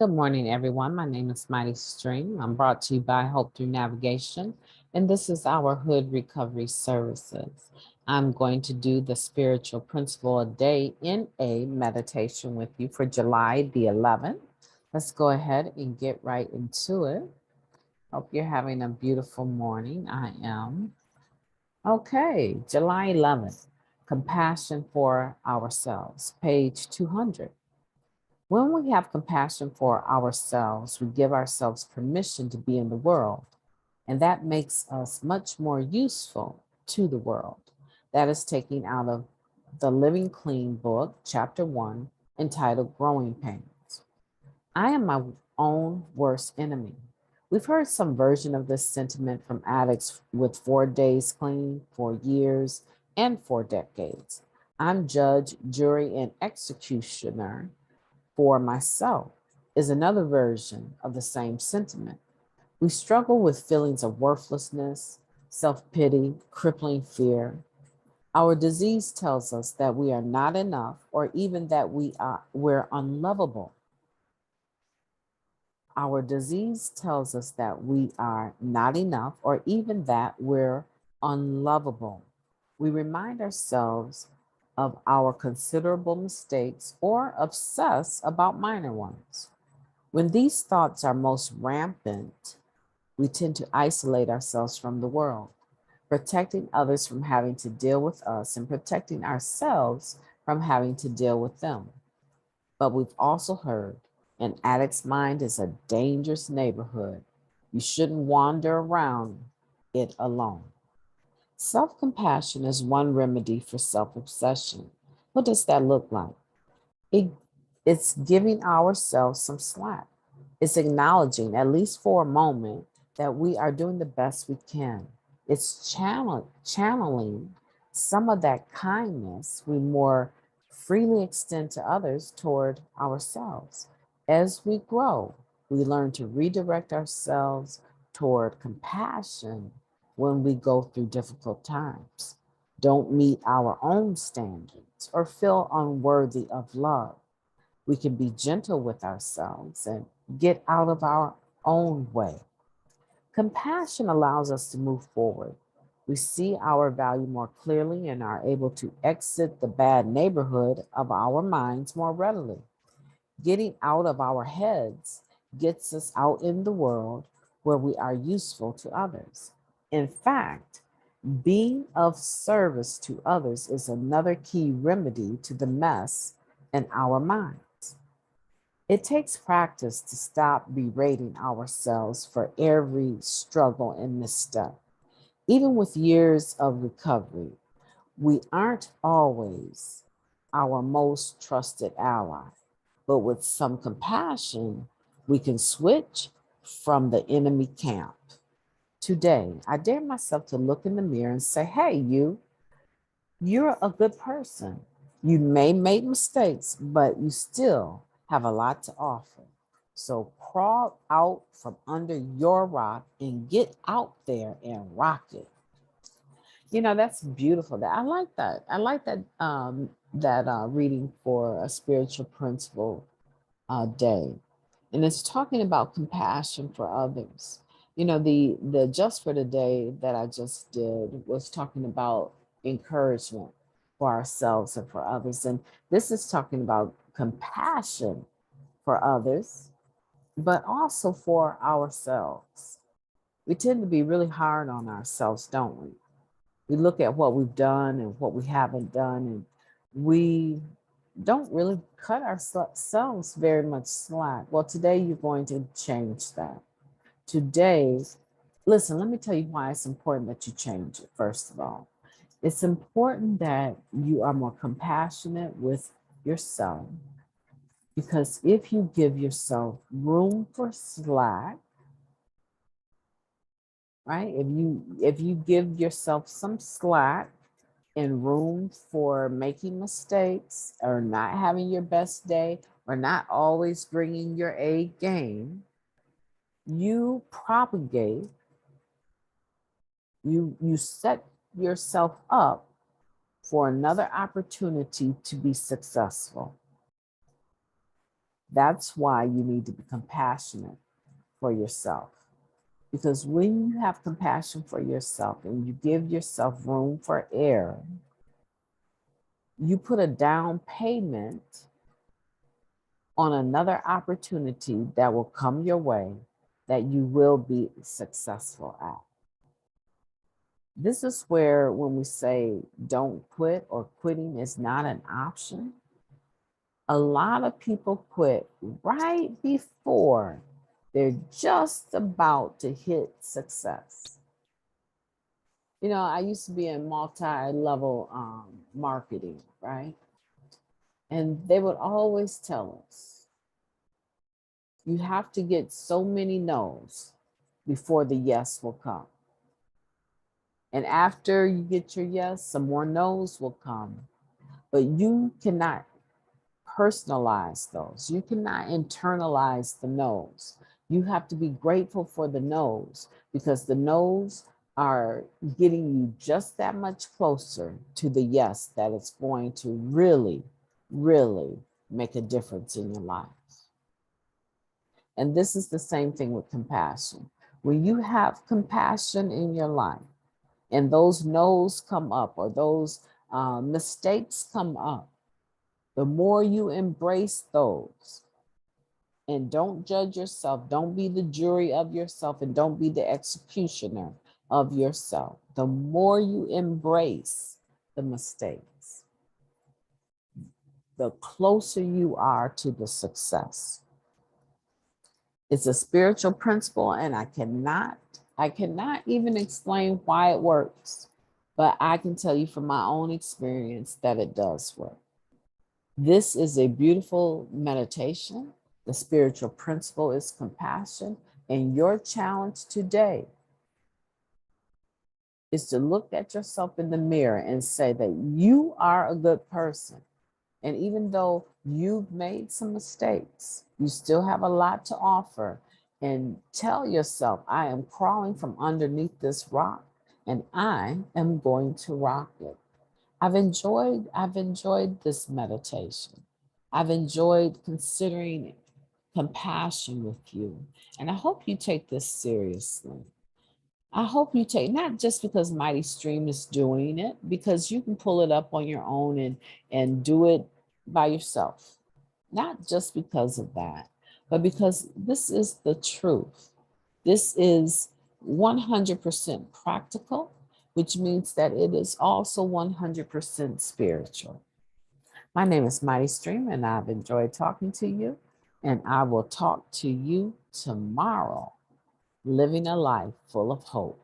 Good morning, everyone. My name is Mighty Stream. I'm brought to you by Hope Through Navigation, and this is our Hood Recovery Services. I'm going to do the spiritual principle a day in a meditation with you for July the 11th. Let's go ahead and get right into it. Hope you're having a beautiful morning. I am. Okay, July 11th, Compassion for Ourselves, page 200. When we have compassion for ourselves, we give ourselves permission to be in the world, and that makes us much more useful to the world. That is taken out of the Living Clean book, chapter 1, entitled Growing Pains. I am my own worst enemy. We've heard some version of this sentiment from addicts with 4 days clean, 4 years, and 4 decades. I'm judge, jury, and executioner for myself is another version of the same sentiment. We struggle with feelings of worthlessness, self pity, crippling fear. Our disease tells us that we are not enough or even that we're unlovable. Our disease tells us that we are not enough or even that we're unlovable. We remind ourselves of our considerable mistakes or obsess about minor ones. When these thoughts are most rampant, we tend to isolate ourselves from the world, protecting others from having to deal with us and protecting ourselves from having to deal with them. But we've also heard an addict's mind is a dangerous neighborhood. You shouldn't wander around it alone. Self compassion is one remedy for self obsession. What does that look like? It, it's giving ourselves some slack. It's acknowledging, at least for a moment, that we are doing the best we can. It's channeling some of that kindness we more freely extend to others toward ourselves. As we grow, we learn to redirect ourselves toward compassion when we go through difficult times, don't meet our own standards, or feel unworthy of love. We can be gentle with ourselves and get out of our own way. Compassion allows us to move forward. We see our value more clearly and are able to exit the bad neighborhood of our minds more readily. Getting out of our heads gets us out in the world where we are useful to others. In fact, being of service to others is another key remedy to the mess in our minds. It takes practice to stop berating ourselves for every struggle and misstep. Even with years of recovery, we aren't always our most trusted ally, but with some compassion, we can switch from the enemy camp. Today, I dare myself to look in the mirror and say, hey, you're a good person. You may make mistakes, but you still have a lot to offer. So crawl out from under your rock and get out there and rock it. That's beautiful. That I like that. I like that reading for a spiritual principle day, and it's talking about compassion for others. The just for the day that I just did was talking about encouragement for ourselves and for others, and this is talking about compassion for others, but also for ourselves. We tend to be really hard on ourselves, don't we? We look at what we've done and what we haven't done, and we don't really cut ourselves very much slack. Well, today you're going to change that. Today, listen, let me tell you why it's important that you change it, first of all. It's important that you are more compassionate with yourself, because if you give yourself room for slack, right? If you give yourself some slack and room for making mistakes or not having your best day or not always bringing your A game, you propagate, you set yourself up for another opportunity to be successful. That's why you need to be compassionate for yourself. Because when you have compassion for yourself and you give yourself room for error, you put a down payment on another opportunity that will come your way that you will be successful at. This is where, when we say don't quit or quitting is not an option, a lot of people quit right before they're just about to hit success. You know, I used to be in multi-level marketing, right? And they would always tell us, you have to get so many no's before the yes will come. And after you get your yes, some more no's will come. But you cannot personalize those. You cannot internalize the no's. You have to be grateful for the no's, because the no's are getting you just that much closer to the yes that it's going to really, really make a difference in your life. And this is the same thing with compassion. When you have compassion in your life and those no's come up, or those mistakes come up, the more you embrace those and don't judge yourself, don't be the jury of yourself, and don't be the executioner of yourself, the more you embrace the mistakes, the closer you are to the success. It's a spiritual principle, and I cannot even explain why it works, but I can tell you from my own experience that it does work. This is a beautiful meditation. The spiritual principle is compassion. And your challenge today is to look at yourself in the mirror and say that you are a good person. And even though you've made some mistakes, you still have a lot to offer. And tell yourself, I am crawling from underneath this rock and I am going to rock it. I've enjoyed this meditation. I've enjoyed considering compassion with you. And I hope you take this seriously. I hope you take, not just because Mighty Stream is doing it, because you can pull it up on your own and do it by yourself. Not just because of that, but because this is the truth. This is 100% practical, which means that it is also 100% spiritual. My name is Mighty Stream, and I've enjoyed talking to you, and I will talk to you tomorrow, living a life full of hope.